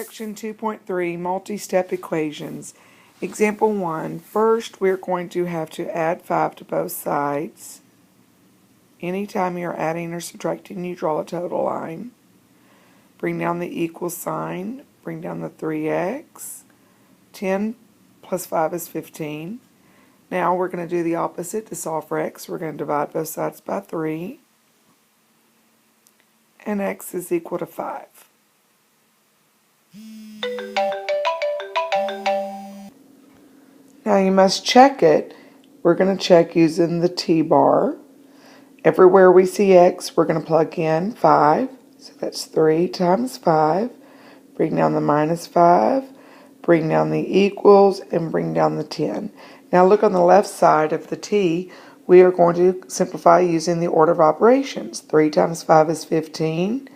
Section 2.3, multi-step equations. Example 1. First, we're going to have to add 5 to both sides. Anytime you're adding or subtracting, you draw a total line. Bring down the equal sign. Bring down the 3x. 10 plus 5 is 15. Now we're going to do the opposite to solve for x. We're going to divide both sides by 3. And x is equal to 5. Now you must check it. We're going to check using the t-bar. Everywhere we see x, we're going to plug in 5. So that's 3 times 5. Bring down the minus 5. Bring down the equals and bring down the 10. Now look on the left side of the t. We are going to simplify using the order of operations. 3 times 5 is 15.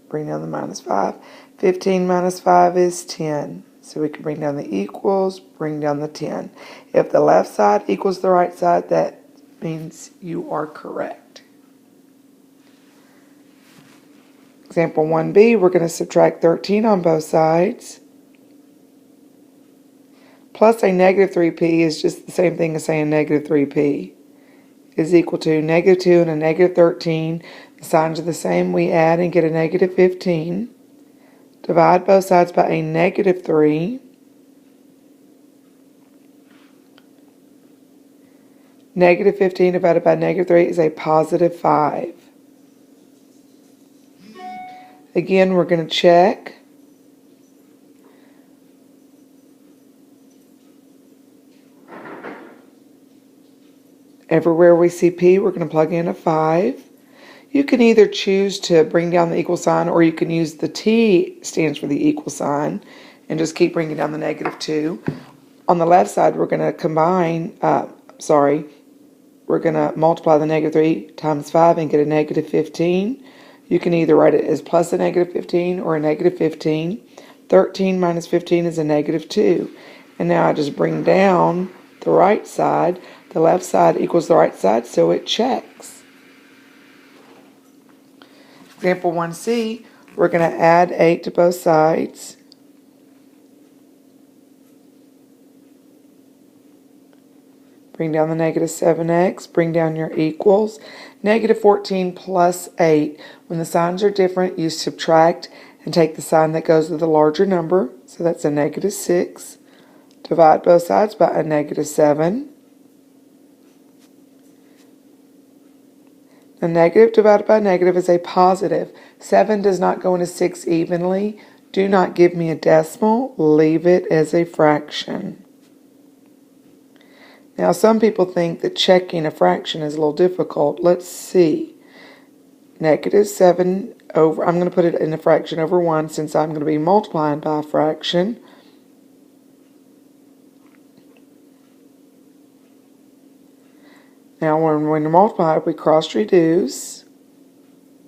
Bring down the minus 5. 15 minus 5 is 10. So we can bring down the equals, bring down the 10. If the left side equals the right side, that means you are correct. Example 1b, we're going to subtract 13 on both sides. Plus a negative 3p is just the same thing as saying negative 3p. Is equal to negative 2 and a negative 13. The signs are the same. We add and get a negative 15. Divide both sides by a negative 3. Negative 15 divided by negative 3 is a positive 5. Again, we're going to check. Everywhere we see p, we're going to plug in a 5. You can either choose to bring down the equal sign, or you can use the t stands for the equal sign and just keep bringing down the negative 2. On the left side, we're going to combine, we're going to multiply the negative 3 times 5 and get a negative 15. You can either write it as plus a negative 15 or a negative 15. 13 minus 15 is a negative 2. And now I just bring down the right side. The left side equals the right side, so it checks. Example 1c, we're going to add 8 to both sides. Bring down the negative 7x, bring down your equals. Negative 14 plus 8. When the signs are different, you subtract and take the sign that goes with the larger number. So that's a negative 6. Divide both sides by a negative 7. A negative divided by a negative is a positive. 7 does not go into 6 evenly. Do not give me a decimal. Leave it as a fraction. Now, some people think that checking a fraction is a little difficult. Let's see. Negative 7 over, I'm going to put it in a fraction over 1 since I'm going to be multiplying by a fraction. Now, when we multiply, we cross reduce,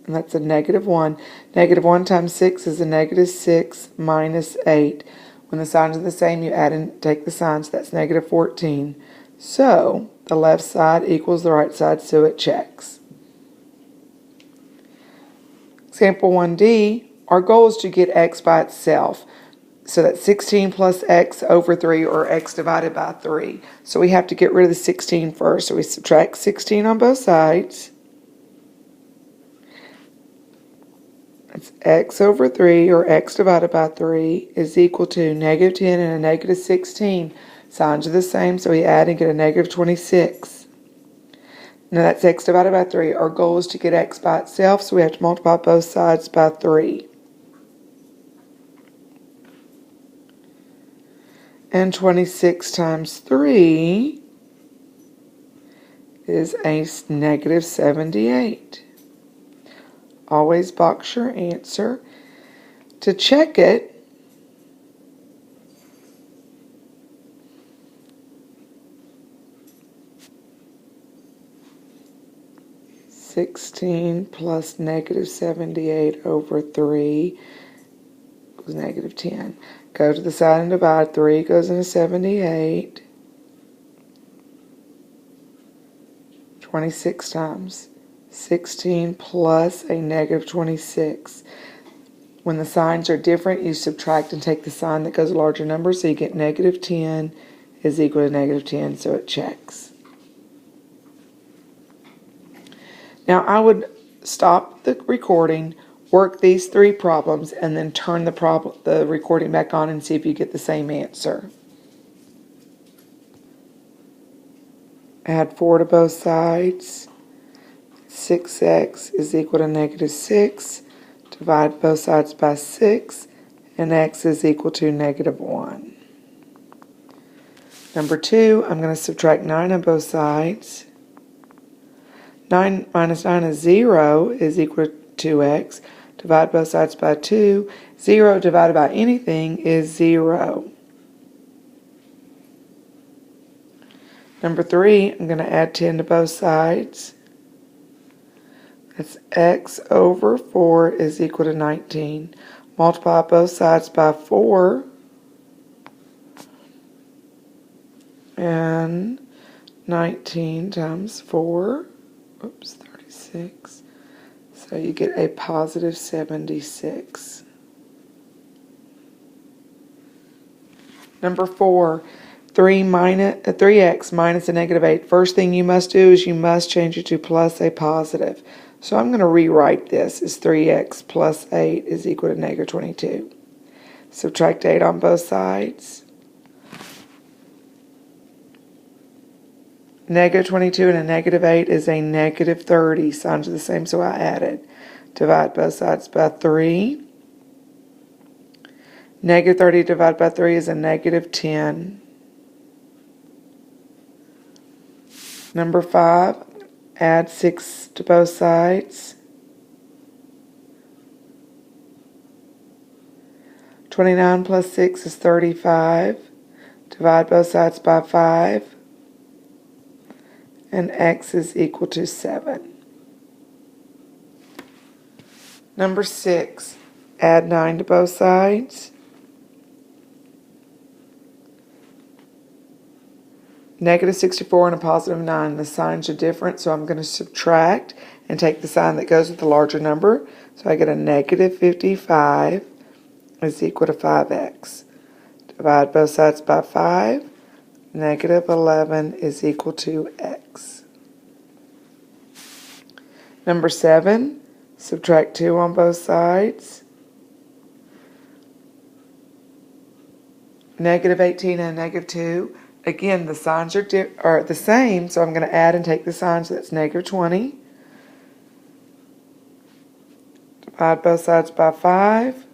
and that's a negative 1. Negative 1 times 6 is a negative 6 minus 8. When the signs are the same, you add and take the signs. That's negative 14. So, the left side equals the right side, so it checks. Example 1d, our goal is to get x by itself. So that's 16 plus x over 3, or x divided by 3. So we have to get rid of the 16 first. So we subtract 16 on both sides. That's x over 3, or x divided by 3, is equal to negative 10 and a negative 16. Signs are the same, so we add and get a negative 26. Now that's x divided by 3. Our goal is to get x by itself, so we have to multiply both sides by 3. And 26 times 3 is a negative 78. Always box your answer. To check it, (16) plus negative 78 over 3 equals negative 10. Go to the side and divide. 3 goes into 78. 26 times 16 plus a negative 26. When the signs are different, you subtract and take the sign that goes with a larger number, so you get negative 10 is equal to negative 10, so it checks. Now I would stop the recording, work these 3 problems, and then turn the recording back on and see if you get the same answer. Add 4 to both sides. 6x is equal to negative 6. Divide both sides by 6, and x is equal to negative 1. Number 2, I'm going to subtract 9 on both sides. 9 minus 9 is 0 is equal to 2x. Divide both sides by 2. 0 divided by anything is 0. Number 3, I'm going to add 10 to both sides. That's x over 4 is equal to 19. Multiply both sides by 4. And 19 times 4, 36. So you get a positive 76. Number 4, 3x minus a negative 8. First thing you must do is you must change it to plus a positive. So I'm going to rewrite this as 3x plus 8 is equal to negative 22. Subtract 8 on both sides. Negative 22 and a negative 8 is a negative 30. Signs are the same, so I added. Divide both sides by 3. Negative 30 divided by 3 is a negative 10. Number 5, add 6 to both sides. 29 plus 6 is 35. Divide both sides by 5. And x is equal to 7. Number 6, add 9 to both sides. Negative 64 and a positive 9. The signs are different, so I'm going to subtract and take the sign that goes with the larger number. So I get a negative 55 is equal to 5x. Divide both sides by 5. Negative 11 is equal to x. Number 7, subtract 2 on both sides. Negative 18 and negative 2. Again, the signs are the same, so I'm going to add and take the sign, so that's negative 20. Divide both sides by 5.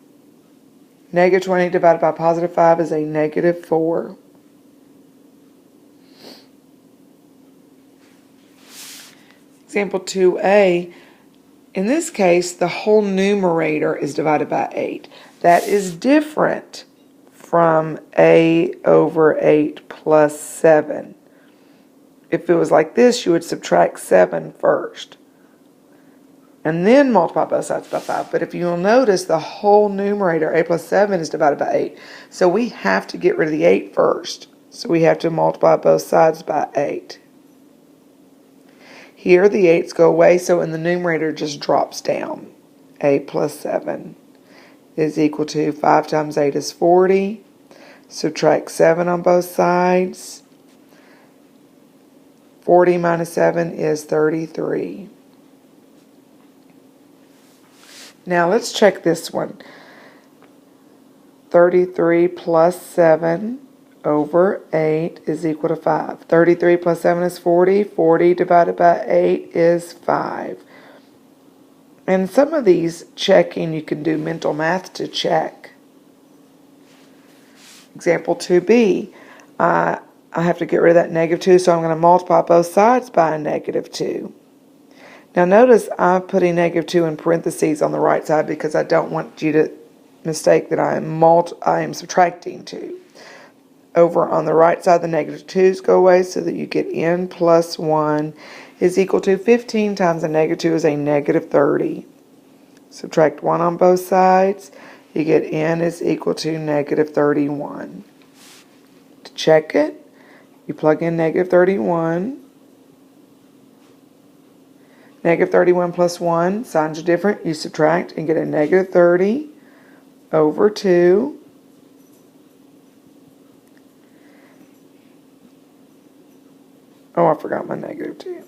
Negative 20 divided by positive 5 is a negative 4. Example 2a, in this case, the whole numerator is divided by 8. That is different from a over 8 plus 7. If it was like this, you would subtract 7 first and then multiply both sides by 5. But if you'll notice, the whole numerator, 8 plus 7, is divided by 8. So we have to get rid of the 8 first. So we have to multiply both sides by 8. Here the 8's go away, so in the numerator it just drops down. 8 plus 7 is equal to 5 times 8 is 40. Subtract 7 on both sides. 40 minus 7 is 33. Now let's check this one. 33 plus 7 over 8 is equal to 5. 33 plus 7 is 40. 40 divided by 8 is 5. And some of these checking, you can do mental math to check. Example 2b, I have to get rid of that negative 2, so I'm going to multiply both sides by a negative 2. Now notice I'm putting negative 2 in parentheses on the right side because I don't want you to mistake that I am subtracting 2. Over on the right side, the negative 2's go away, so that you get n plus 1 is equal to 15 times a negative 2 is a negative 30. Subtract 1 on both sides. You get n is equal to negative 31. To check it, you plug in negative 31. Negative 31 plus 1, signs are different. You subtract and get a negative 30. over 2. Oh, I forgot my negative 2.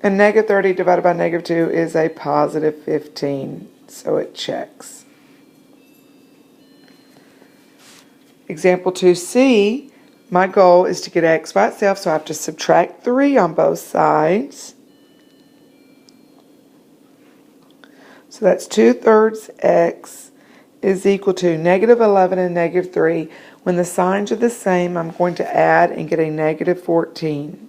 And negative 30 divided by negative 2 is a positive 15, so it checks. Example 2C, my goal is to get x by itself, so I have to subtract 3 on both sides. So that's 2/3 x is equal to negative 11 and negative 3. When the signs are the same, I'm going to add and get a negative 14.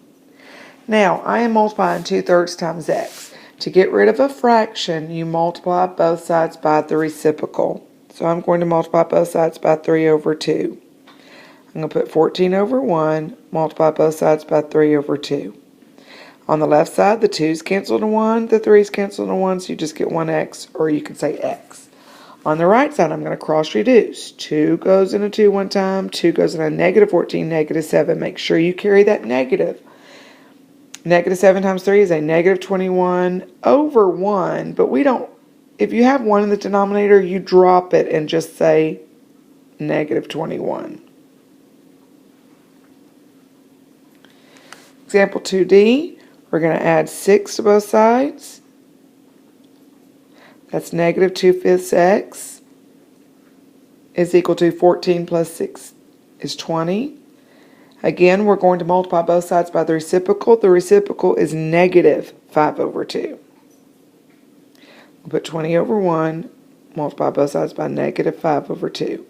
Now, I am multiplying 2/3 times x. To get rid of a fraction, you multiply both sides by the reciprocal. So I'm going to multiply both sides by 3 over 2. I'm going to put 14 over 1, multiply both sides by 3 over 2. On the left side, the 2's cancel to 1, the 3's cancel to 1, so you just get 1x, or you can say x. On the right side, I'm going to cross reduce. 2 goes into 2 one time, 2 goes into negative 14, negative 7. Make sure you carry that negative. Negative 7 times 3 is a negative 21 over 1, but we don't, if you have 1 in the denominator, you drop it and just say negative 21. Example 2D, we're going to add 6 to both sides. That's negative 2/5 x is equal to 14 plus 6 is 20. Again, we're going to multiply both sides by the reciprocal. The reciprocal is negative 5 over 2. We'll put 20 over 1, multiply both sides by negative 5 over 2.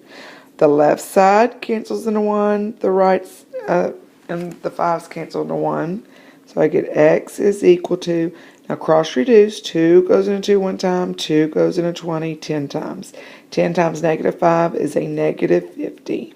The left side cancels into 1, the right and the 5's cancel into 1. So I get x is equal to, now cross reduce, 2 goes into 2 one time, 2 goes into 20 10 times. 10 times negative 5 is a negative 50.